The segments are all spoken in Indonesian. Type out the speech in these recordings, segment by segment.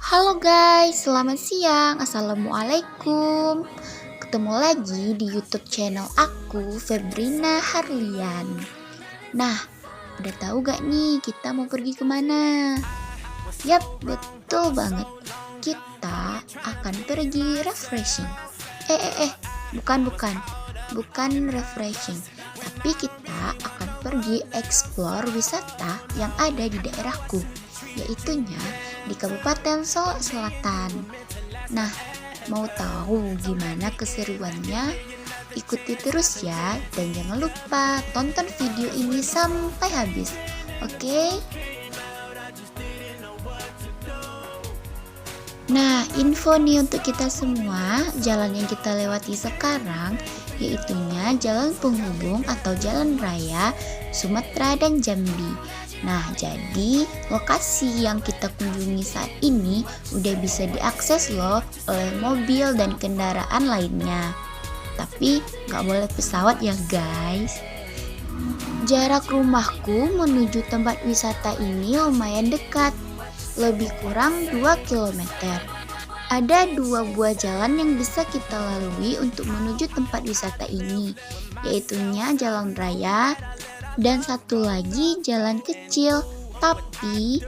Halo guys, selamat siang. Assalamualaikum. Ketemu lagi di YouTube channel aku, Febrina Harlian. Nah, udah tahu gak nih kita mau pergi kemana? Yap, betul banget. Kita akan pergi refreshing. Bukan refreshing. Tapi kita akan pergi explore wisata yang ada di daerahku, yaitunya di Kabupaten Solok Selatan. Nah, mau tahu gimana keseruannya? Ikuti terus ya, dan jangan lupa tonton video ini sampai habis. Oke? Nah, info nih untuk kita semua, jalan yang kita lewati sekarang yaitunya jalan penghubung atau jalan raya Sumatera dan Jambi. Nah, jadi lokasi yang kita kunjungi saat ini udah bisa diakses loh oleh mobil dan kendaraan lainnya. Tapi nggak boleh pesawat ya guys. Jarak rumahku menuju tempat wisata ini lumayan dekat, lebih kurang 2 km. Ada 2 buah jalan yang bisa kita lalui untuk menuju tempat wisata ini, yaitunya jalan raya dan satu lagi jalan kecil. Tapi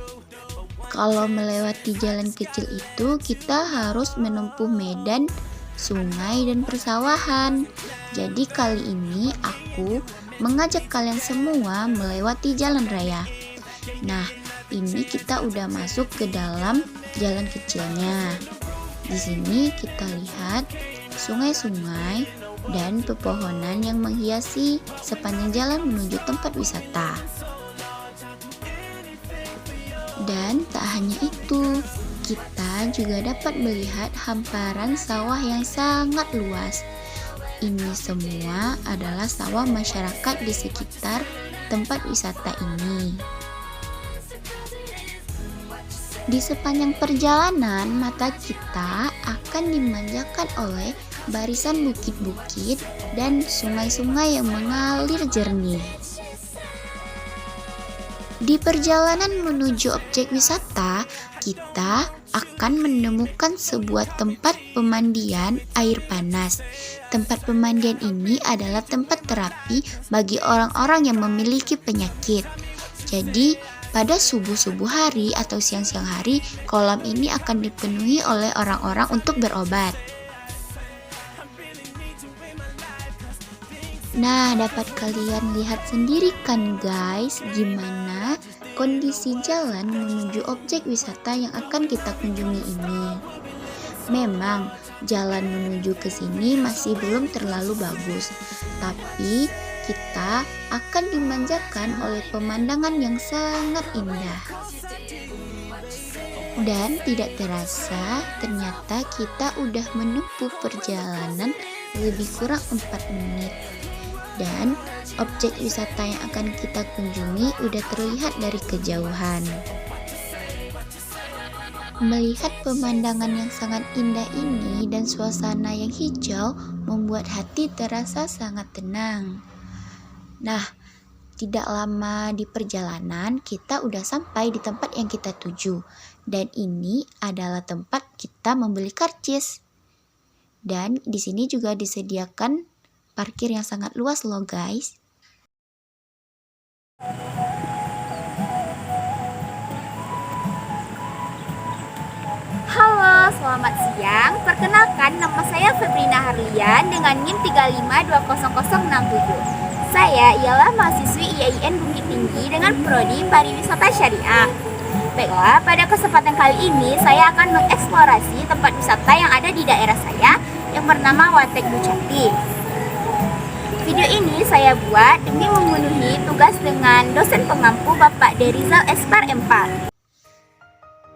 kalau melewati jalan kecil itu kita harus menempuh medan, sungai dan persawahan. Jadi kali ini aku mengajak kalian semua melewati jalan raya. Nah, ini kita udah masuk ke dalam jalan kecilnya. Di sini kita lihat sungai-sungai dan pepohonan yang menghiasi sepanjang jalan menuju tempat wisata. Dan tak hanya itu, kita juga dapat melihat hamparan sawah yang sangat luas. Ini semua adalah sawah masyarakat di sekitar tempat wisata ini. Di sepanjang perjalanan, mata kita akan dimanjakan oleh barisan bukit-bukit dan sungai-sungai yang mengalir jernih. Di perjalanan menuju objek wisata, kita akan menemukan sebuah tempat pemandian air panas. Tempat pemandian ini adalah tempat terapi bagi orang-orang yang memiliki penyakit. Jadi, pada subuh-subuh hari atau siang-siang hari, kolam ini akan dipenuhi oleh orang-orang untuk berobat. Nah, dapat kalian lihat sendiri kan guys, gimana kondisi jalan menuju objek wisata yang akan kita kunjungi ini. Memang jalan menuju ke sini masih belum terlalu bagus, tapi kita akan dimanjakan oleh pemandangan yang sangat indah. Dan tidak terasa, ternyata kita udah menempuh perjalanan lebih kurang 4 menit. Dan objek wisata yang akan kita kunjungi udah terlihat dari kejauhan. Melihat pemandangan yang sangat indah ini dan suasana yang hijau membuat hati terasa sangat tenang. Nah, tidak lama di perjalanan kita udah sampai di tempat yang kita tuju. Dan ini adalah tempat kita membeli karcis. Dan di sini juga disediakan parkir yang sangat luas loh guys. Halo, selamat siang. Perkenalkan, nama saya Febrina Harlian dengan NIM 35200067. Saya ialah mahasiswi IAIN Bukit Tinggi dengan prodi Pariwisata Syariah. Baiklah, pada kesempatan kali ini saya akan mengeksplorasi tempat wisata yang ada di daerah saya yang bernama Watek Ducati. Video ini saya buat demi memenuhi tugas dengan dosen pengampu Bapak Derizal Espar M4.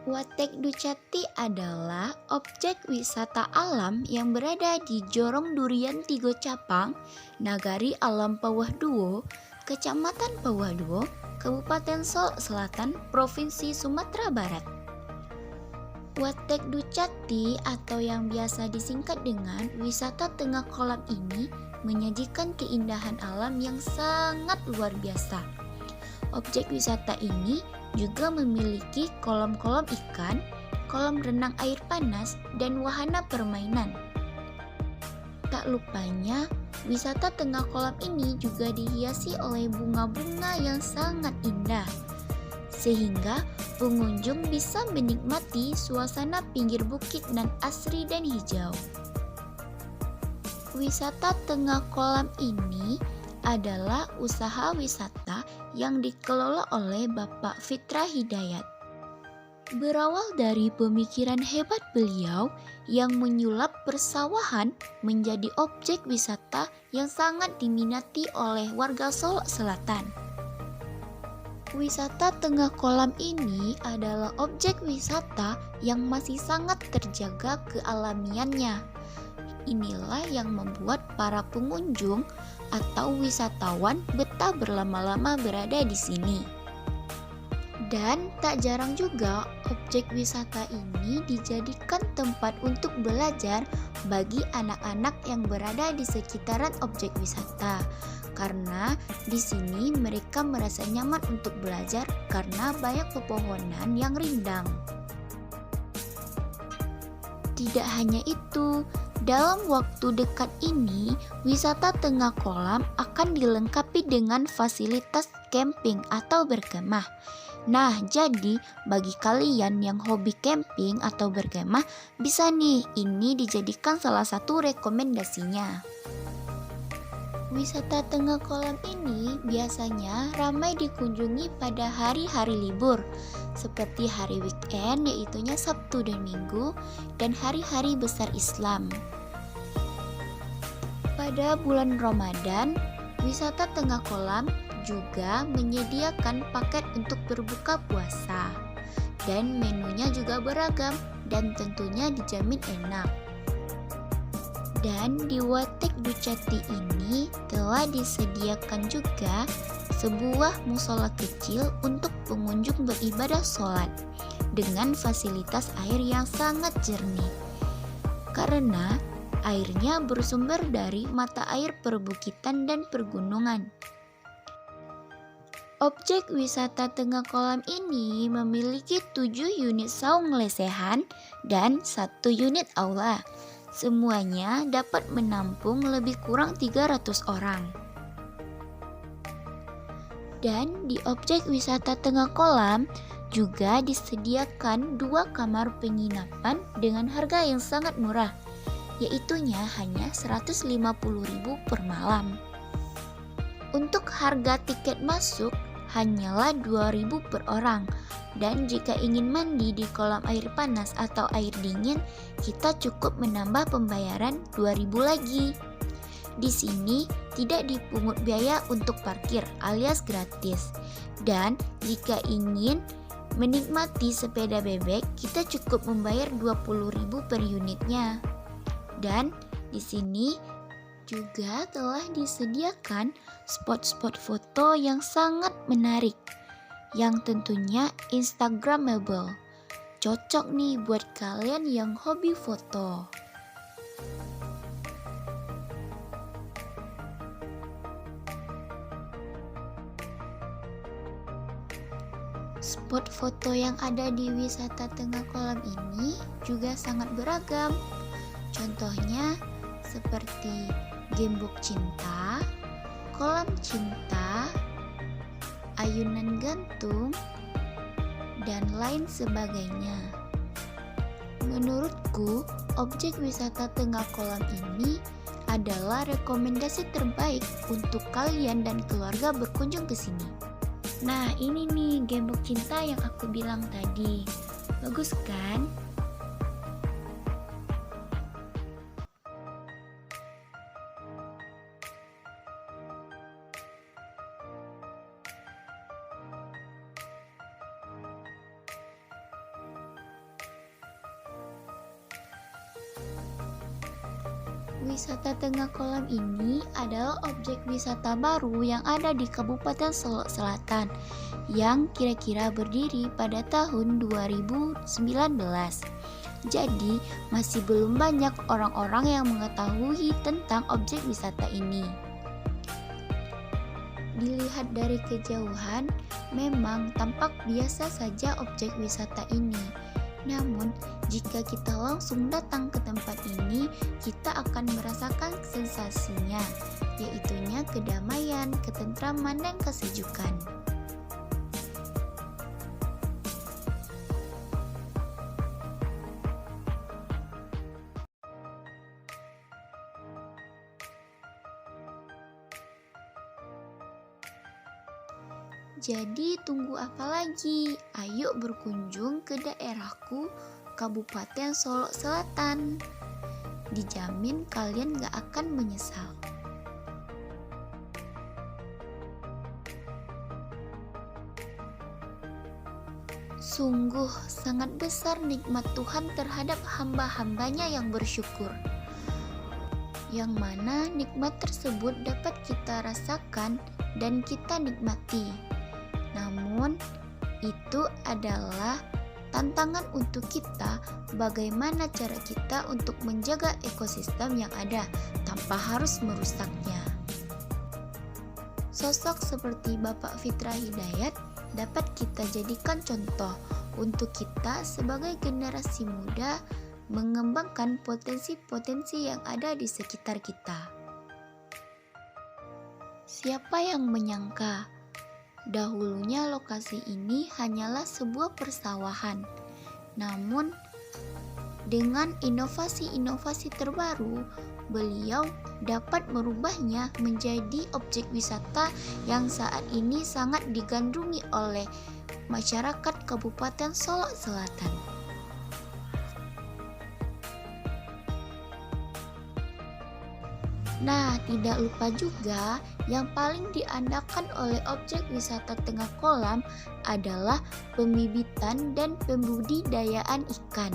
Watek Ducati adalah objek wisata alam yang berada di Jorong Durian Tigo Capang, Nagari Alam Pawah Duo, Kecamatan Pawah Duo, Kabupaten Solok Selatan, Provinsi Sumatera Barat. Watek Ducati atau yang biasa disingkat dengan wisata tengah kolam ini menyajikan keindahan alam yang sangat luar biasa. Objek wisata ini juga memiliki kolam-kolam ikan, kolam renang air panas, dan wahana permainan. Tak lupanya, wisata tengah kolam ini juga dihiasi oleh bunga-bunga yang sangat indah, sehingga pengunjung bisa menikmati suasana pinggir bukit nan asri dan hijau. Wisata tengah kolam ini adalah usaha wisata yang dikelola oleh Bapak Fitra Hidayat. Berawal dari pemikiran hebat beliau yang menyulap persawahan menjadi objek wisata yang sangat diminati oleh warga Solok Selatan. Wisata tengah kolam ini adalah objek wisata yang masih sangat terjaga kealamiannya. Inilah yang membuat para pengunjung atau wisatawan betah berlama-lama berada di sini. Dan tak jarang juga objek wisata ini dijadikan tempat untuk belajar bagi anak-anak yang berada di sekitaran objek wisata. Karena di sini mereka merasa nyaman untuk belajar karena banyak pepohonan yang rindang. Tidak hanya itu, dalam waktu dekat ini, wisata tengah kolam akan dilengkapi dengan fasilitas camping atau berkemah. Nah, jadi bagi kalian yang hobi camping atau berkemah, bisa nih ini dijadikan salah satu rekomendasinya. Wisata tengah kolam ini biasanya ramai dikunjungi pada hari-hari libur, seperti hari weekend yaitunya Sabtu dan Minggu, dan hari-hari besar Islam. Pada bulan Ramadan, wisata tengah kolam juga menyediakan paket untuk berbuka puasa, dan menunya juga beragam dan tentunya dijamin enak. Dan di Watek Ducati ini telah disediakan juga sebuah musola kecil untuk pengunjung beribadah sholat dengan fasilitas air yang sangat jernih, karena airnya bersumber dari mata air perbukitan dan pergunungan. Objek wisata tengah kolam ini memiliki 7 unit saung lesehan dan 1 unit aula. Semuanya dapat menampung lebih kurang 300 orang. Dan di objek wisata tengah kolam juga disediakan 2 kamar penginapan dengan harga yang sangat murah, yaitunya hanya 150.000 per malam. Untuk harga tiket masuk hanyalah 2.000 per orang, dan jika ingin mandi di kolam air panas atau air dingin, kita cukup menambah pembayaran 2.000 lagi. Di sini tidak dipungut biaya untuk parkir alias gratis. Dan jika ingin menikmati sepeda bebek, kita cukup membayar 20.000 per unitnya. Dan di sini juga telah disediakan spot-spot foto yang sangat menarik, yang tentunya instagramable. Cocok nih buat kalian yang hobi foto. Spot foto yang ada di wisata tengah kolam ini juga sangat beragam. Contohnya seperti gembok cinta, kolam cinta, ayunan gantung, dan lain sebagainya. Menurutku, objek wisata tengah kolam ini adalah rekomendasi terbaik untuk kalian dan keluarga berkunjung ke sini. Nah, ini nih gembok cinta yang aku bilang tadi. Bagus kan? Wisata tengah kolam ini adalah objek wisata baru yang ada di Kabupaten Solok Selatan yang kira-kira berdiri pada tahun 2019. Jadi, masih belum banyak orang-orang yang mengetahui tentang objek wisata ini. Dilihat dari kejauhan, memang tampak biasa saja objek wisata ini. Namun, jika kita langsung datang ke tempat ini, kita akan merasakan sensasinya, yaitunya kedamaian, ketentraman, dan kesejukan. Jadi tunggu apa lagi? Ayo berkunjung ke daerahku, Kabupaten Solok Selatan. Dijamin kalian gak akan menyesal. Sungguh sangat besar nikmat Tuhan terhadap hamba-hambanya yang bersyukur. Yang mana nikmat tersebut dapat kita rasakan dan kita nikmati. Namun, itu adalah tantangan untuk kita, bagaimana cara kita untuk menjaga ekosistem yang ada tanpa harus merusaknya. Sosok seperti Bapak Fitra Hidayat dapat kita jadikan contoh untuk kita sebagai generasi muda mengembangkan potensi-potensi yang ada di sekitar kita. Siapa yang menyangka dahulunya lokasi ini hanyalah sebuah persawahan, namun dengan inovasi-inovasi terbaru, beliau dapat merubahnya menjadi objek wisata yang saat ini sangat digandrungi oleh masyarakat Kabupaten Solok Selatan. Nah, tidak lupa juga yang paling diandalkan oleh objek wisata Tengah Kolam adalah pembibitan dan pembudidayaan ikan.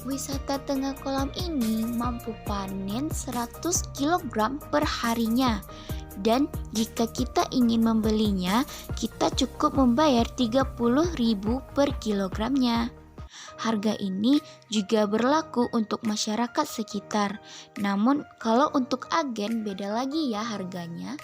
Wisata Tengah Kolam ini mampu panen 100 kg per harinya. Dan jika kita ingin membelinya, kita cukup membayar 30.000 per kilogramnya. Harga ini juga berlaku untuk masyarakat sekitar. Namun kalau untuk agen beda lagi ya harganya.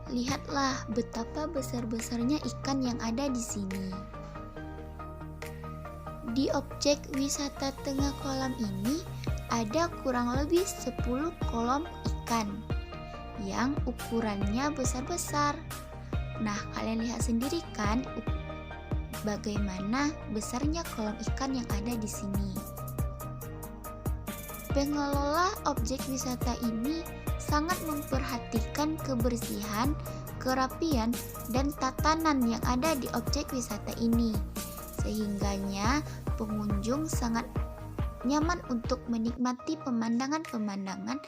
Lihatlah betapa besar-besarnya ikan yang ada di sini. Di objek wisata Tengah Kolam ini ada kurang lebih 10 kolam ikan yang ukurannya besar-besar. Nah, kalian lihat sendiri kan bagaimana besarnya kolam ikan yang ada di sini. Pengelola objek wisata ini sangat memperhatikan kebersihan, kerapian, dan tatanan yang ada di objek wisata ini. Sehingganya pengunjung sangat nyaman untuk menikmati pemandangan-pemandangan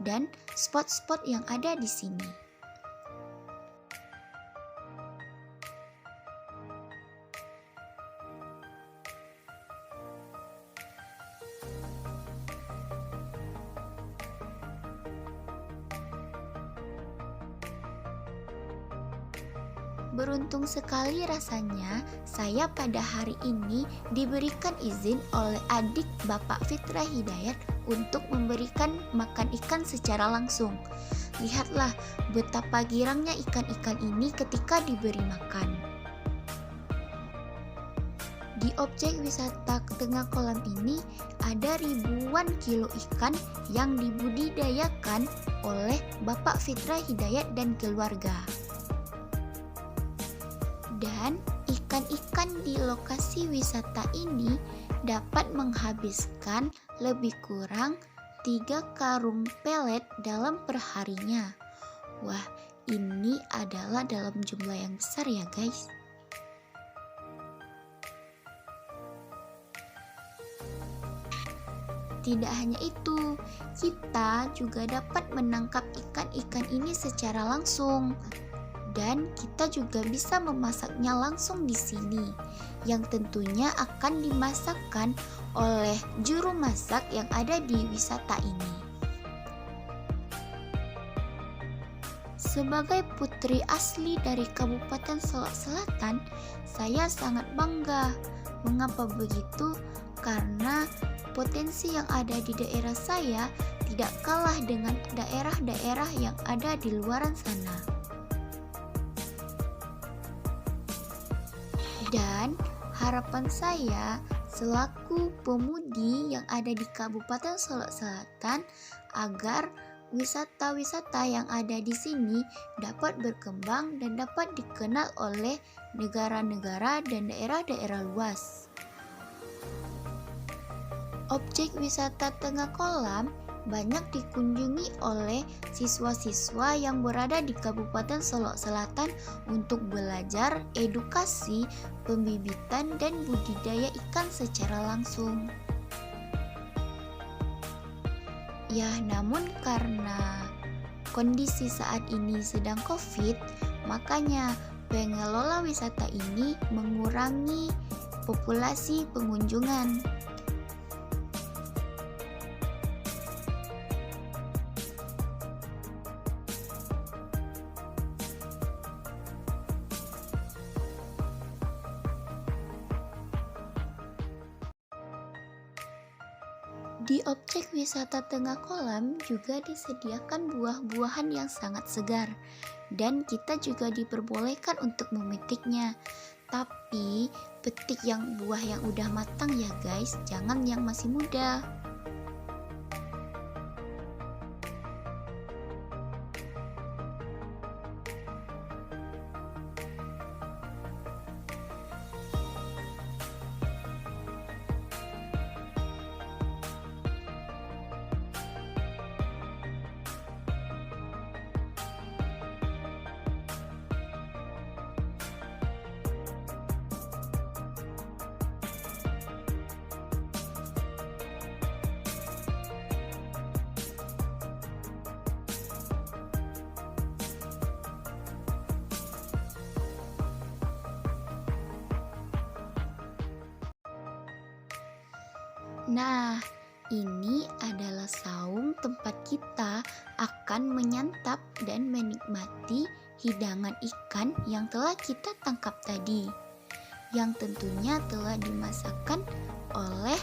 dan spot-spot yang ada di sini. Beruntung sekali rasanya saya pada hari ini diberikan izin oleh adik Bapak Fitra Hidayat untuk memberikan makan ikan secara langsung. Lihatlah betapa girangnya ikan-ikan ini ketika diberi makan. Di objek wisata Tengah Kolam ini ada ribuan kilo ikan yang dibudidayakan oleh Bapak Fitra Hidayat dan keluarga. Dan ikan-ikan di lokasi wisata ini dapat menghabiskan lebih kurang 3 karung pelet dalam perharinya. Wah, ini adalah dalam jumlah yang besar ya guys. Tidak hanya itu, kita juga dapat menangkap ikan-ikan ini secara langsung. Dan kita juga bisa memasaknya langsung di sini, yang tentunya akan dimasakkan oleh juru masak yang ada di wisata ini. Sebagai putri asli dari Kabupaten Solok Selatan, saya sangat bangga. Mengapa begitu? Karena potensi yang ada di daerah saya tidak kalah dengan daerah-daerah yang ada di luaran sana. Dan harapan saya selaku pemudi yang ada di Kabupaten Solok Selatan agar wisata-wisata yang ada di sini dapat berkembang dan dapat dikenal oleh negara-negara dan daerah-daerah luas. Objek wisata Tengah Kolam banyak dikunjungi oleh siswa-siswa yang berada di Kabupaten Solok Selatan untuk belajar edukasi, pembibitan, dan budidaya ikan secara langsung. Ya, namun karena kondisi saat ini sedang COVID, makanya pengelola wisata ini mengurangi populasi pengunjungan. Di objek wisata Tengah Kolam juga disediakan buah-buahan yang sangat segar dan kita juga diperbolehkan untuk memetiknya. Tapi petik yang buah yang udah matang ya guys, jangan yang masih muda. Nah, ini adalah saung tempat kita akan menyantap dan menikmati hidangan ikan yang telah kita tangkap tadi, yang tentunya telah dimasakkan oleh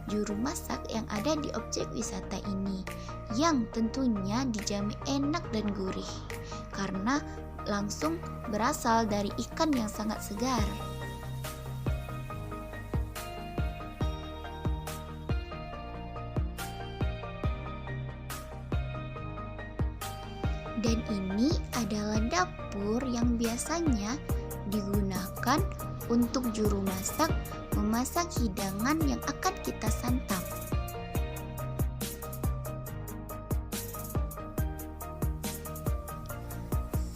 juru masak yang ada di objek wisata ini, yang tentunya dijamin enak dan gurih karena langsung berasal dari ikan yang sangat segar. Dan ini adalah dapur yang biasanya digunakan untuk juru masak memasak hidangan yang akan kita santap.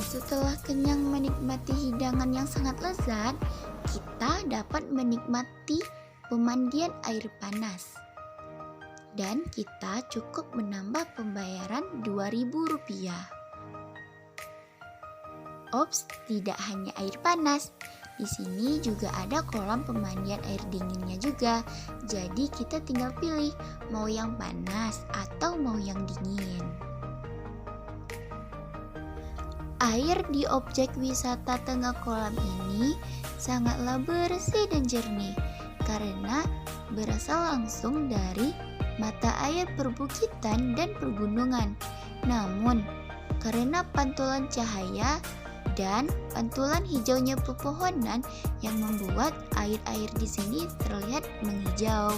Setelah kenyang menikmati hidangan yang sangat lezat, kita dapat menikmati pemandian air panas. Dan kita cukup menambah pembayaran Rp2.000. Ops, tidak hanya air panas. Di sini juga ada kolam pemandian air dinginnya juga. Jadi kita tinggal pilih mau yang panas atau mau yang dingin. Air di objek wisata Tengah Kolam ini sangatlah bersih dan jernih karena berasal langsung dari mata air perbukitan dan pergunungan. Namun, karena pantulan cahaya dan pantulan hijaunya pepohonan yang membuat air-air di sini terlihat menghijau.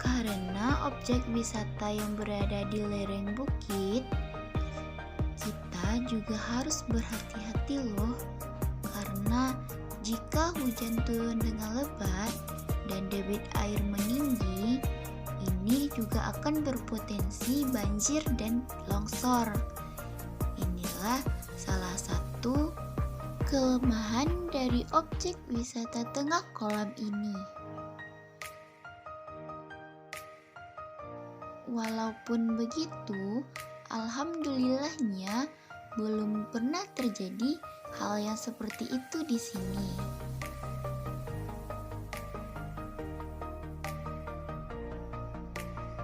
Karena objek wisata yang berada di lereng bukit, kita juga harus berhati-hati loh. Karena jika hujan turun dengan lebat dan debit air meninggi, ini ini juga akan berpotensi banjir dan longsor. Inilah salah satu kelemahan dari objek wisata tengah kolam ini. Walaupun begitu, alhamdulillahnya belum pernah terjadi hal yang seperti itu di sini.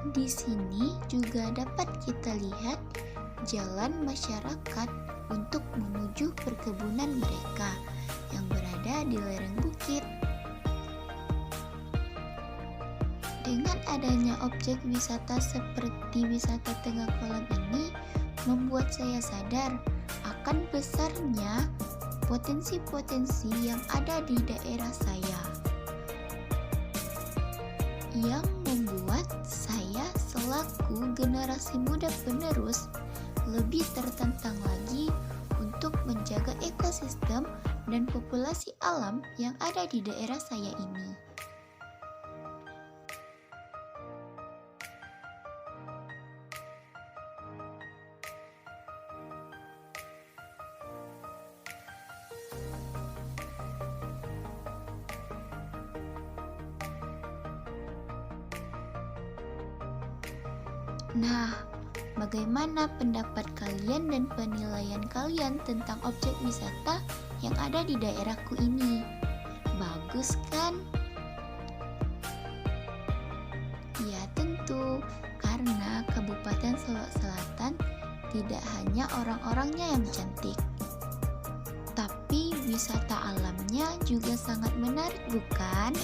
Di sini juga dapat kita lihat jalan masyarakat untuk menuju perkebunan mereka yang berada di lereng bukit. Dengan adanya objek wisata seperti wisata tengah kolam ini membuat saya sadar akan besarnya potensi-potensi yang ada di daerah saya, yang membuat saya selaku generasi muda penerus lebih tertantang lagi untuk menjaga ekosistem dan populasi alam yang ada di daerah saya ini. Nah, bagaimana pendapat kalian dan penilaian kalian tentang objek wisata yang ada di daerahku ini? Bagus kan? Ya tentu, karena Kabupaten Solok Selatan tidak hanya orang-orangnya yang cantik, tapi wisata alamnya juga sangat menarik, bukan?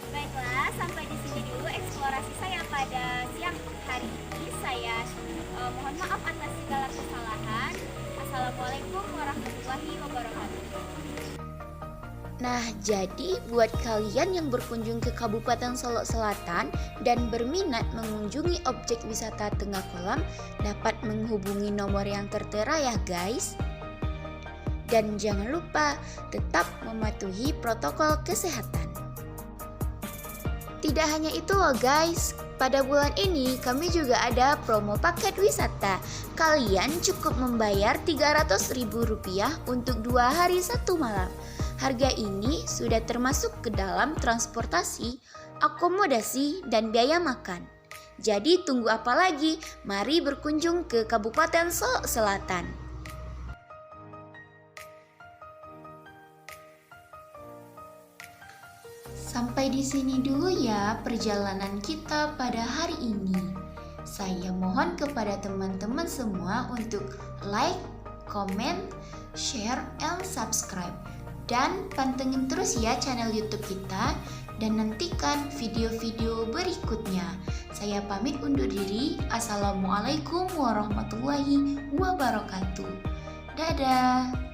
Baiklah, sampai di sini dulu eksplorasi saya pada siang hari ini. Saya mohon maaf atas segala kesalahan. Assalamualaikum warahmatullahi wabarakatuh. Nah, jadi buat kalian yang berkunjung ke Kabupaten Solok Selatan dan berminat mengunjungi objek wisata tengah kolam, dapat menghubungi nomor yang tertera ya guys. Dan jangan lupa tetap mematuhi protokol kesehatan. Tidak hanya itu loh guys, pada bulan ini kami juga ada promo paket wisata. Kalian cukup membayar Rp300.000 untuk 2 hari 1 malam. Harga ini sudah termasuk ke dalam transportasi, akomodasi, dan biaya makan. Jadi tunggu apa lagi? Mari berkunjung ke Kabupaten Solok Selatan. Sampai di sini dulu ya perjalanan kita pada hari ini. Saya mohon kepada teman-teman semua untuk like, comment, share, and subscribe. Dan pantengin terus ya channel YouTube kita dan nantikan video-video berikutnya. Saya pamit undur diri. Assalamualaikum warahmatullahi wabarakatuh. Dadah.